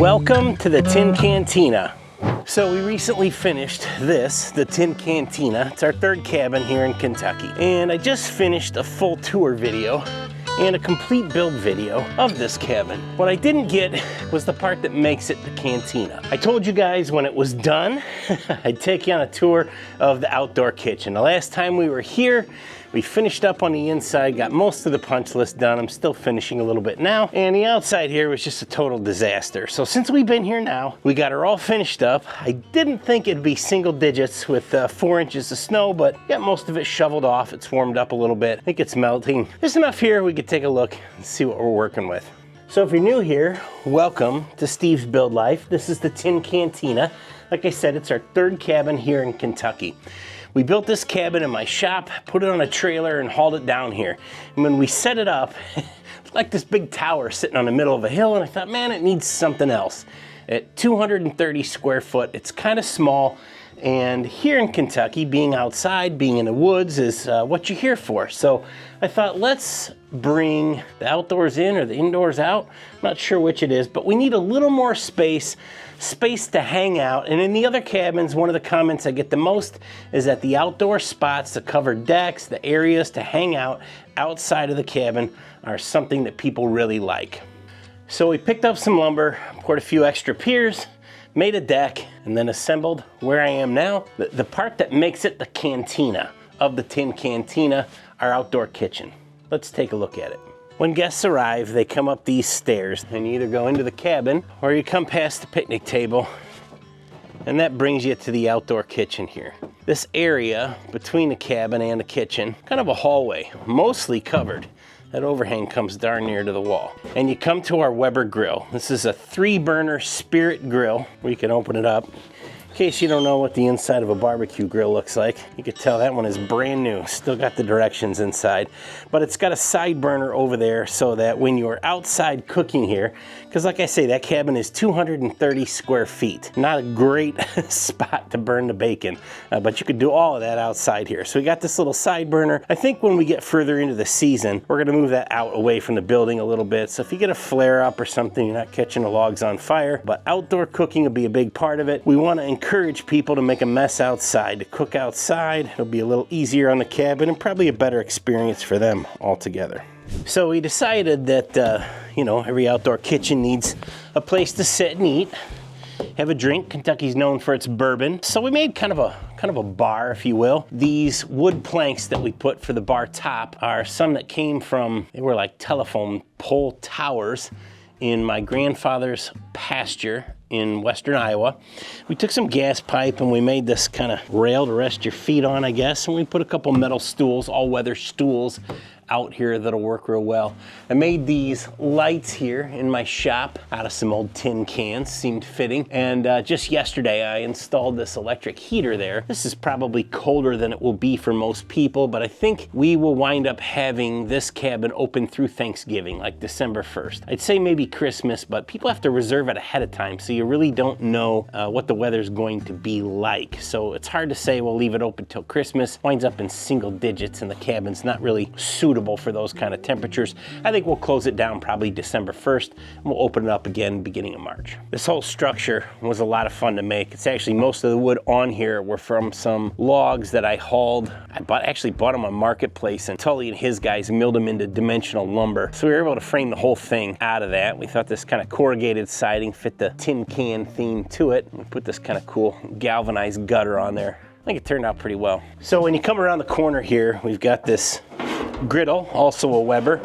Welcome to the Tin Cantina. So we recently finished the Tin Cantina. It's our third cabin here in Kentucky. And I just finished a full tour video and a complete build video of this cabin. What I didn't get was the part that makes it the Cantina. I told you guys when it was done, I'd take you on a tour of the outdoor kitchen. The last time we were here, we finished up on the inside, got most of the punch list done. I'm still finishing a little bit now. And the outside here was just a total disaster. So since we've been here now, we got her all finished up. I didn't think it'd be single digits with 4 inches of snow, but got most of it shoveled off. It's warmed up a little bit. I think it's melting. There's enough here we could take a look and see what we're working with. So if you're new here, welcome to Steve's Build Life. This is the Tin Cantina. Like I said, it's our third cabin here in Kentucky. We built this cabin in my shop, put it on a trailer, and hauled it down here. And when we set it up, it's like this big tower sitting on the middle of a hill, and I thought, man, it needs something else. At 230 square foot, it's kind of small, and here in Kentucky, being outside, being in the woods is what you're here for. So I thought, let's bring the outdoors in or the indoors out. I'm not sure which it is, but we need a little more space to hang out. And in the other cabins, one of the comments I get the most is that the outdoor spots, the covered decks, the areas to hang out outside of the cabin are something that people really like. So we picked up some lumber, poured a few extra piers, made a deck, and then assembled where I am now. The part that makes it the Cantina of the Tin Cantina, our outdoor kitchen. Let's take a look at it. When guests arrive, they come up these stairs, and you either go into the cabin or you come past the picnic table, and that brings you to the outdoor kitchen here. This area between the cabin and the kitchen, kind of a hallway, mostly covered. That overhang comes darn near to the wall. And you come to our Weber grill. This is a 3-burner Spirit grill where you can open it up. In case you don't know what the inside of a barbecue grill looks like, you can tell that one is brand new. Still got the directions inside. But it's got a side burner over there so that when you're outside cooking here, because like I say, that cabin is 230 square feet. Not a great spot to burn the bacon, but you could do all of that outside here. So we got this little side burner. I think when we get further into the season, we're gonna move that out away from the building a little bit. So if you get a flare up or something, you're not catching the logs on fire, but outdoor cooking will be a big part of it. We wanna encourage people to make a mess outside, to cook outside. It'll be a little easier on the cabin and probably a better experience for them altogether. So we decided that, you know, every outdoor kitchen needs a place to sit and eat, have a drink. Kentucky's known for its bourbon. So we made kind of a bar, if you will. These wood planks that we put for the bar top are some that came from, they were like telephone pole towers in my grandfather's pasture in western Iowa. We took some gas pipe and we made this kind of rail to rest your feet on, I guess, and we put a couple metal stools, all-weather stools out here that'll work real well. I made these lights here in my shop out of some old tin cans, seemed fitting. And just yesterday I installed this electric heater there. This is probably colder than it will be for most people, but I think we will wind up having this cabin open through Thanksgiving, like December 1st. I'd say maybe Christmas, but people have to reserve it ahead of time, so you really don't know what the weather's going to be like. So it's hard to say we'll leave it open till Christmas. Winds up in single digits and the cabin's not really suitable for those kind of temperatures. I think we'll close it down probably December 1st, and we'll open it up again beginning of March. This whole structure was a lot of fun to make. It's actually, most of the wood on here were from some logs that I hauled. Actually bought them on Marketplace, and Tully and his guys milled them into dimensional lumber. So we were able to frame the whole thing out of that. We thought this kind of corrugated siding fit the tin can theme to it. We put this kind of cool galvanized gutter on there. I think it turned out pretty well. So when you come around the corner here, we've got this griddle, also a Weber.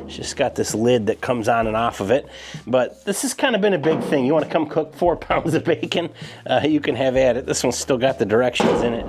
It's just got this lid that comes on and off of it. But this has kind of been a big thing. You want to come cook 4 pounds of bacon, you can have at it. This one's still got the directions in it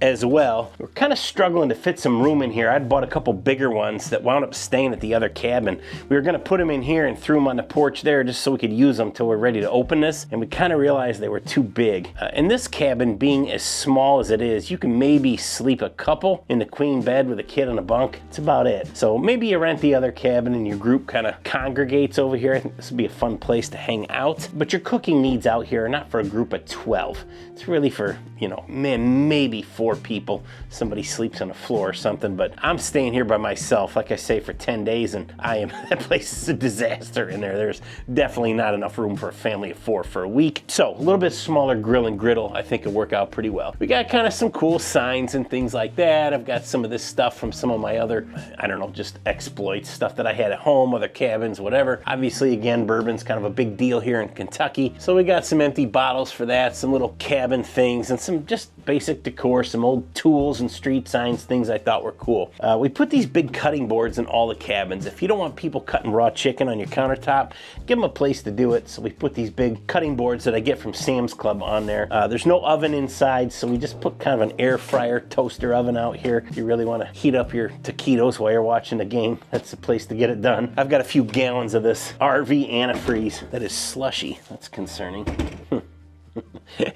as well. We're kind of struggling to fit some room in here. I'd bought a couple bigger ones that wound up staying at the other cabin. We were going to put them in here and threw them on the porch there just so we could use them till we're ready to open this. And we kind of realized they were too big. In this cabin, being as small as it is, you can maybe sleep a couple in the queen bed with a kid on a bunk. That's about it. So maybe you rent the other cabin and your group kind of congregates over here. I think this would be a fun place to hang out. But your cooking needs out here are not for a group of 12. It's really for, you know, maybe 4 4 people, somebody sleeps on the floor or something, but I'm staying here by myself, like I say, for 10 days, and that place is a disaster in there. There's definitely not enough room for a family of 4 for a week. So a little bit smaller grill and griddle, I think it'll work out pretty well. We got kind of some cool signs and things like that. I've got some of this stuff from some of my other, I don't know, just exploits, stuff that I had at home, other cabins, whatever. Obviously, again, bourbon's kind of a big deal here in Kentucky. So we got some empty bottles for that, some little cabin things, and some just basic decor, some old tools and street signs, things I thought were cool. We put these big cutting boards in all the cabins. If you don't want people cutting raw chicken on your countertop, give them a place to do it. So we put these big cutting boards that I get from Sam's Club on there. There's no oven inside, so we just put kind of an air fryer toaster oven out here. If you really want to heat up your taquitos while you're watching the game, that's the place to get it done. I've got a few gallons of this RV antifreeze that is slushy. That's concerning.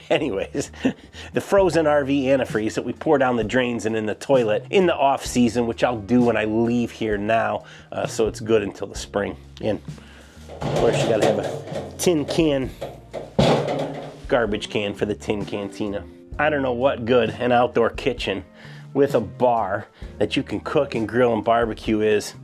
Anyways, the frozen RV antifreeze that we pour down the drains and in the toilet in the off season, which I'll do when I leave here now, so it's good until the spring. And of course, you gotta have a tin can, garbage can for the tin cantina. I don't know what good an outdoor kitchen with a bar that you can cook and grill and barbecue is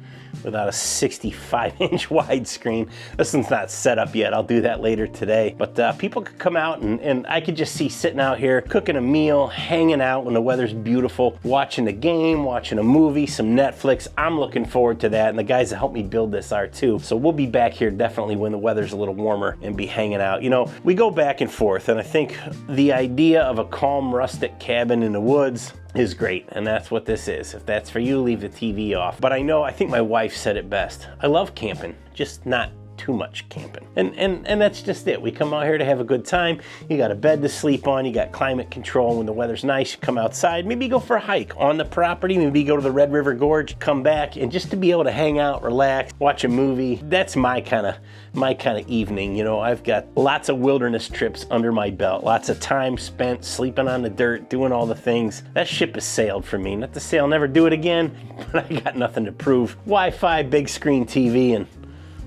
without a 65-inch widescreen. This one's not set up yet. I'll do that later today. But people could come out and I could just see sitting out here, cooking a meal, hanging out when the weather's beautiful, watching the game, watching a movie, some Netflix. I'm looking forward to that, and the guys that helped me build this are too. So we'll be back here definitely when the weather's a little warmer and be hanging out. You know, we go back and forth, and I think the idea of a calm, rustic cabin in the woods is great, and that's what this is. If that's for you, leave the TV off. But I think my wife said it best. I love camping, just not too much camping. And that's just it. We come out here to have a good time. You got a bed to sleep on, you got climate control. When the weather's nice, you come outside, maybe go for a hike on the property, maybe go to the Red River Gorge, come back, and just to be able to hang out, relax, watch a movie. That's my kind of evening. You know, I've got lots of wilderness trips under my belt, lots of time spent sleeping on the dirt, doing all the things. That ship has sailed for me. Not to say I'll never do it again, but I got nothing to prove. Wi-Fi, big screen TV, and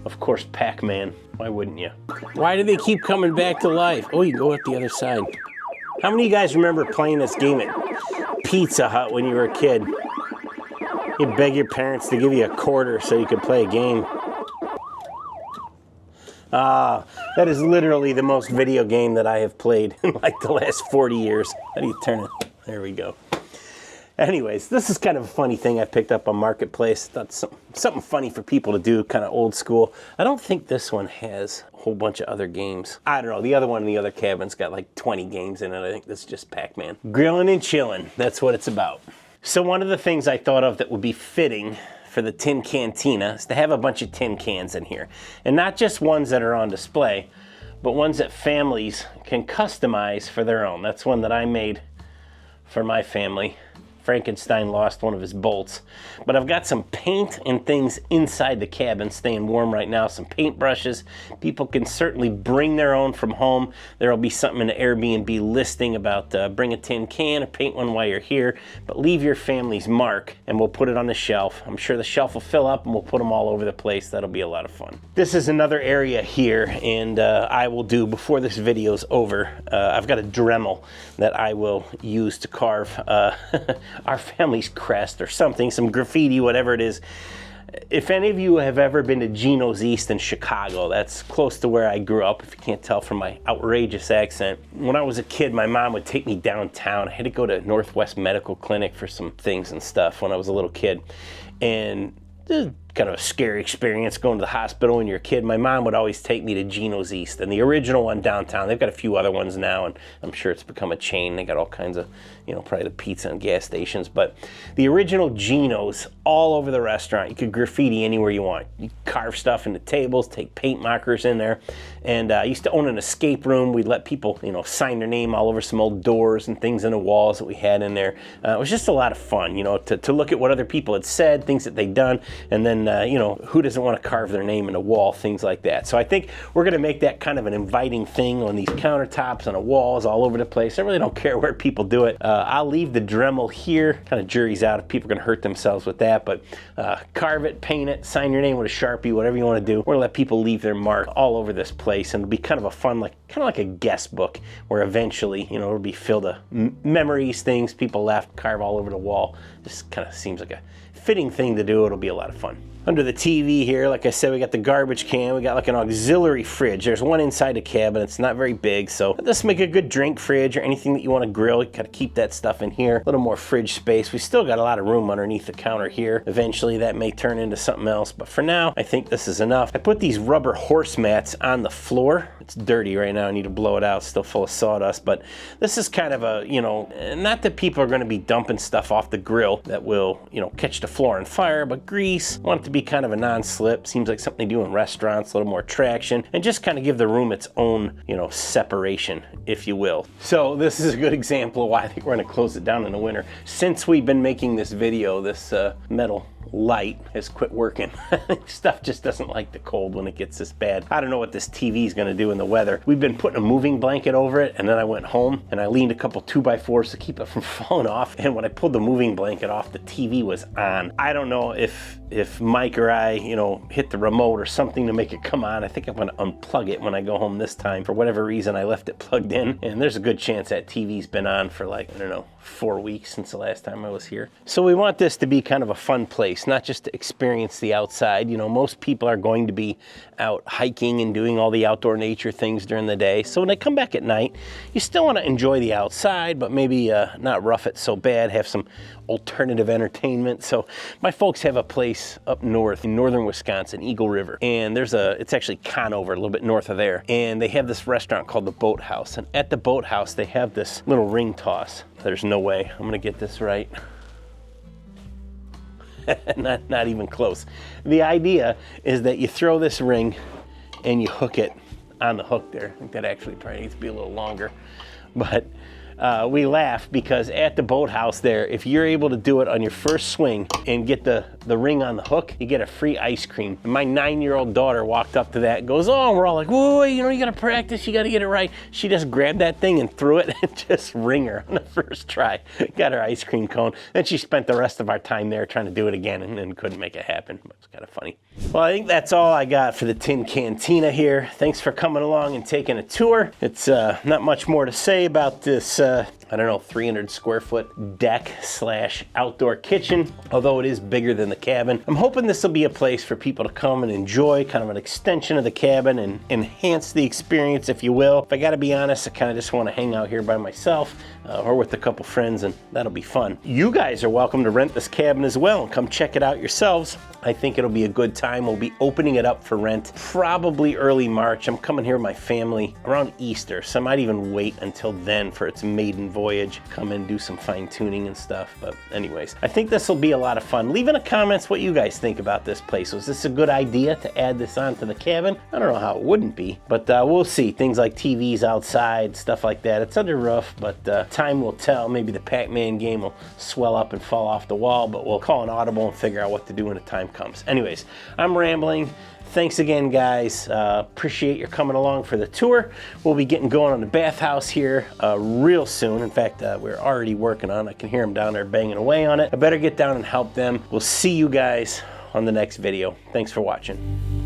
of course, Pac-Man. Why wouldn't you? Why do they keep coming back to life? Oh, you go at the other side. How many of you guys remember playing this game at Pizza Hut when you were a kid? You'd beg your parents to give you a quarter so you could play a game. That is literally the most video game that I have played in like the last 40 years. How do you turn it? There we go. Anyways, this is kind of a funny thing I picked up on Marketplace. That's something funny for people to do, kind of old school. I don't think this one has a whole bunch of other games. I don't know, the other one in the other cabin's got like 20 games in it. I think this is just Pac-Man. Grilling and chilling, that's what it's about. So one of the things I thought of that would be fitting for the tin cantina is to have a bunch of tin cans in here. And not just ones that are on display, but ones that families can customize for their own. That's one that I made for my family. Frankenstein lost one of his bolts. But I've got some paint and things inside the cabin staying warm right now, some paint brushes. People can certainly bring their own from home. There'll be something in the Airbnb listing about bring a tin can or paint one while you're here, but leave your family's mark and we'll put it on the shelf. I'm sure the shelf will fill up and we'll put them all over the place. That'll be a lot of fun. This is another area here, and I will do, before this video's over, I've got a Dremel that I will use to carve our family's crest or something, some graffiti, whatever it is. If any of you have ever been to Gino's East in Chicago, that's close to where I grew up, if you can't tell from my outrageous accent. When I was a kid, my mom would take me downtown. I had to go to Northwest Medical Clinic for some things and stuff when I was a little kid. And kind of a scary experience going to the hospital when you're a kid. My mom would always take me to Gino's East, and the original one downtown. They've got a few other ones now, and I'm sure it's become a chain. They got all kinds of, you know, probably the pizza and gas stations. But the original Gino's, all over the restaurant. You could graffiti anywhere you want. You carve stuff into tables, take paint markers in there. And I used to own an escape room. We'd let people, you know, sign their name all over some old doors and things in the walls that we had in there. It was just a lot of fun, you know, to look at what other people had said, things that they'd done, and then and you know, who doesn't want to carve their name in a wall, things like that. So I think we're gonna make that kind of an inviting thing on these countertops, on the walls, all over the place. I really don't care where people do it. I'll leave the Dremel here, kind of jury's out if people are gonna hurt themselves with that, but carve it, paint it, sign your name with a Sharpie, whatever you want to do. We're gonna let people leave their mark all over this place, and it'll be kind of a fun, kind of like a guest book, where eventually, you know, it'll be filled with memories, things people left, carve all over the wall. Just kind of seems like a fitting thing to do. It'll be a lot of fun. Under the TV here, like I said, we got the garbage can. We got like an auxiliary fridge. There's one inside the cabin. It's not very big, so this make a good drink fridge or anything that you want to grill. You gotta keep that stuff in here. A little more fridge space. We still got a lot of room underneath the counter here. Eventually that may turn into something else, but for now, I think this is enough. I put these rubber horse mats on the floor. It's dirty right now. I need to blow it out. It's still full of sawdust, but this is kind of a, you know, not that people are gonna be dumping stuff off the grill that will, you know, catch the floor on fire, but grease. I want it to be kind of a non-slip. Seems like something they do in restaurants, a little more traction, and just kind of give the room its own, you know, separation, if you will. So this is a good example of why I think we're gonna close it down in the winter. Since we've been making this video, this metal light has quit working. Stuff just doesn't like the cold when it gets this bad. I don't know what this TV is gonna do in the weather. We've been putting a moving blanket over it, and then I went home and I leaned a couple 2x4s to keep it from falling off, and when I pulled the moving blanket off, the TV was on. I don't know if Mike or I, you know, hit the remote or something to make it come on. I think I'm gonna unplug it when I go home this time. For whatever reason, I left it plugged in, and there's a good chance that TV's been on for like, I don't know, 4 weeks since the last time I was here. So we want this to be kind of a fun place, not just to experience the outside. You know, most people are going to be out hiking and doing all the outdoor nature things during the day. So when they come back at night, you still want to enjoy the outside, but maybe not rough it so bad, have some alternative entertainment. So my folks have a place up north in northern Wisconsin, Eagle River, and it's actually Conover, a little bit north of there, and they have this restaurant called the Boathouse, and at the Boathouse they have this little ring toss. There's no way I'm gonna get this right. not even close. The idea is that you throw this ring and you hook it on the hook there. I think that actually probably needs to be a little longer, but we laugh because at the Boathouse there, if you're able to do it on your first swing and get the ring on the hook, you get a free ice cream. And my 9-year-old daughter walked up to that and goes, oh, and we're all like, whoa, you know, you gotta practice, you gotta get it right. She just grabbed that thing and threw it and just ring her on the first try. Got her ice cream cone. Then she spent the rest of our time there trying to do it again and couldn't make it happen. But it's kind of funny. Well, I think that's all I got for the Tin Cantina here. Thanks for coming along and taking a tour. It's not much more to say about this, I don't know, 300 square foot deck / outdoor kitchen, although it is bigger than the cabin. I'm hoping this will be a place for people to come and enjoy, kind of an extension of the cabin and enhance the experience, if you will. If I gotta be honest, I kind of just want to hang out here by myself or with a couple friends, and that'll be fun. You guys are welcome to rent this cabin as well and come check it out yourselves. I think it'll be a good time. We'll be opening it up for rent probably early March. I'm coming here with my family around Easter, so I might even wait until then for its maiden voyage. Come in, do some fine tuning and stuff. But anyways, I think this will be a lot of fun. Leave in the comments what you guys think about this place. Was this a good idea to add this onto the cabin? I don't know how it wouldn't be, but we'll see. Things like TVs outside, stuff like that. It's under roof, but time will tell. Maybe the Pac-Man game will swell up and fall off the wall, but we'll call an audible and figure out what to do when the time comes. Anyways, I'm rambling. Thanks again, guys. Appreciate your coming along for the tour. We'll be getting going on the bathhouse here real soon. In fact, we're already working on it. I can hear them down there banging away on it. I better get down and help them. We'll see you guys on the next video. Thanks for watching.